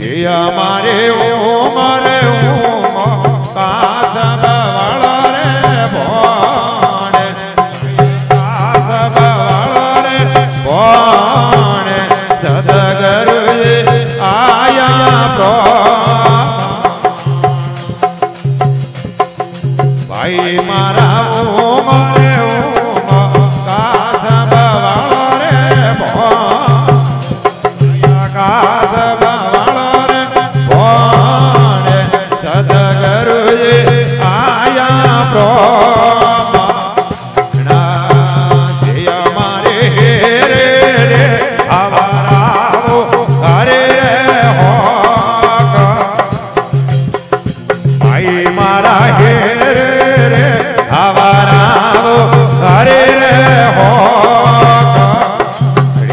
मारे उमरे कासब वालो रे भोणे कासब वालो रे भोणे सदगुरु आया प्रो भाई मारा उमरे कासब वालो रे भोणे कासब सदगुरु आया प्रो मारे रे रे हमारा हरे रे हो भाई मारा हे रे रे हमारा हरे रे हो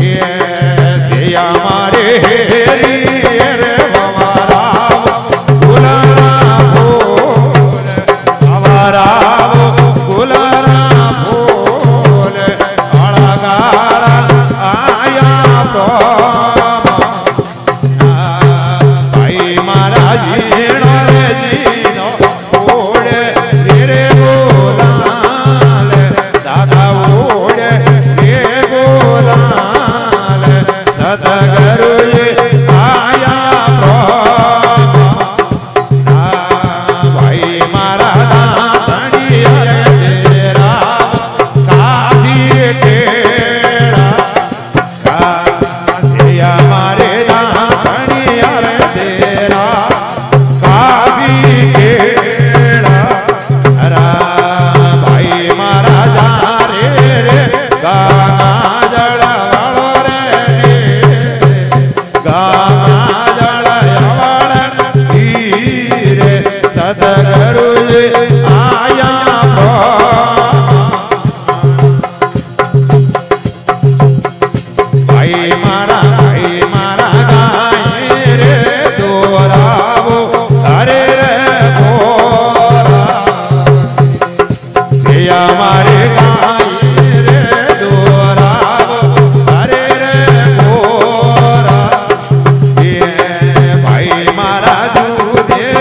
रे सिया मारे हे रे सदगुरु आया भाई मारा गाय रे दोरावो हरे रे बोरा सिया मारे गाय रे दोरावो हरे रे बोरा ये भाई मारा दूधे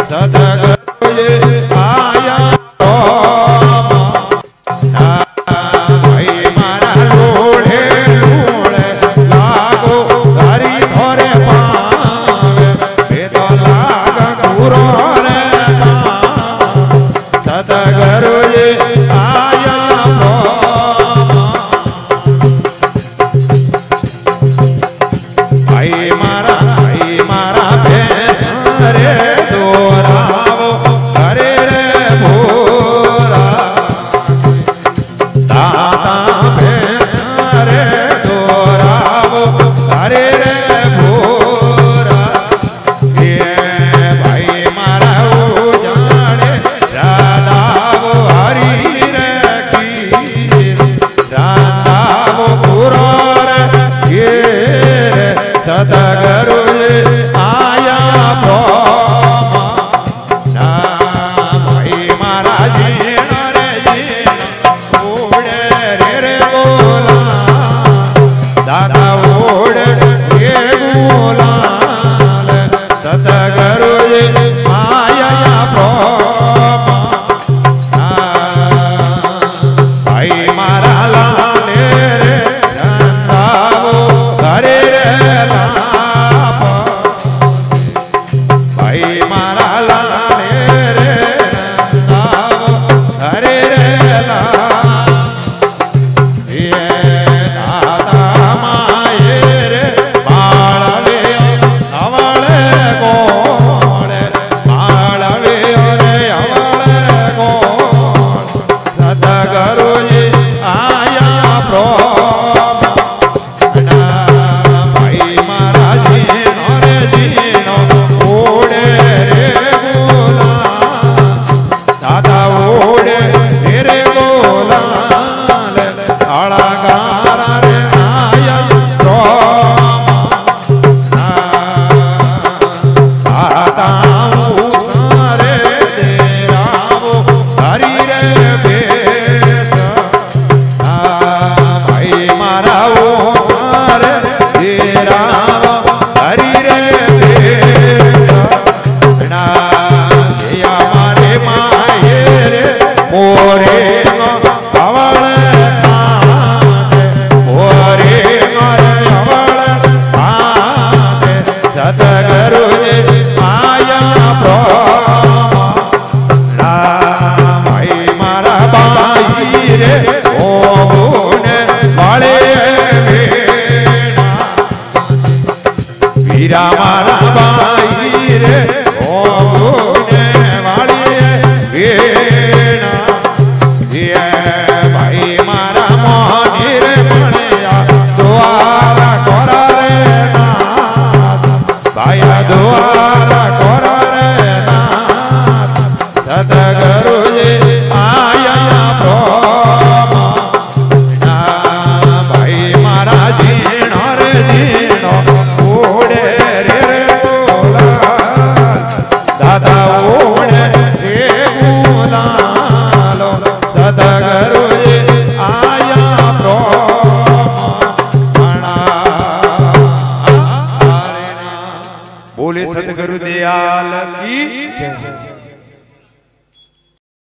सदगुरु भाया द्वारा कोरे नाथ सतगुरुजी आया प्रोमा भाई मारा जीणो रे जीणो उड़े रे रे गुलाल दादा उड़े रे गुलालो सतगुरुजी आया प्रोमा बोले सतगुरु दया